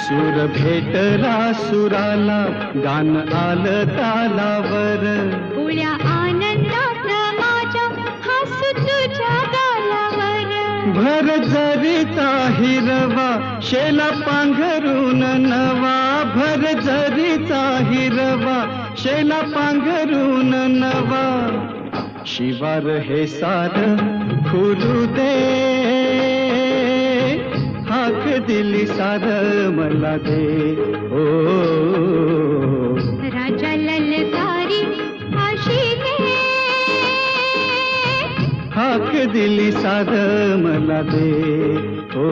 सूर भेटला सुराला, गान आलं तालावर. उळ्या आनंदात माझ्या हसू तुझ्या गालावर. भर जरीचा हिरवा, शेला पांघरून नवा. भर जरीचा हिरवा, शेला पांघरून नवा. शिवार हे सार खुलू दे, हाक दिली सार मला दे. ओ राजा ललकारी आशिले, हाक दिली सार मला दे. ओ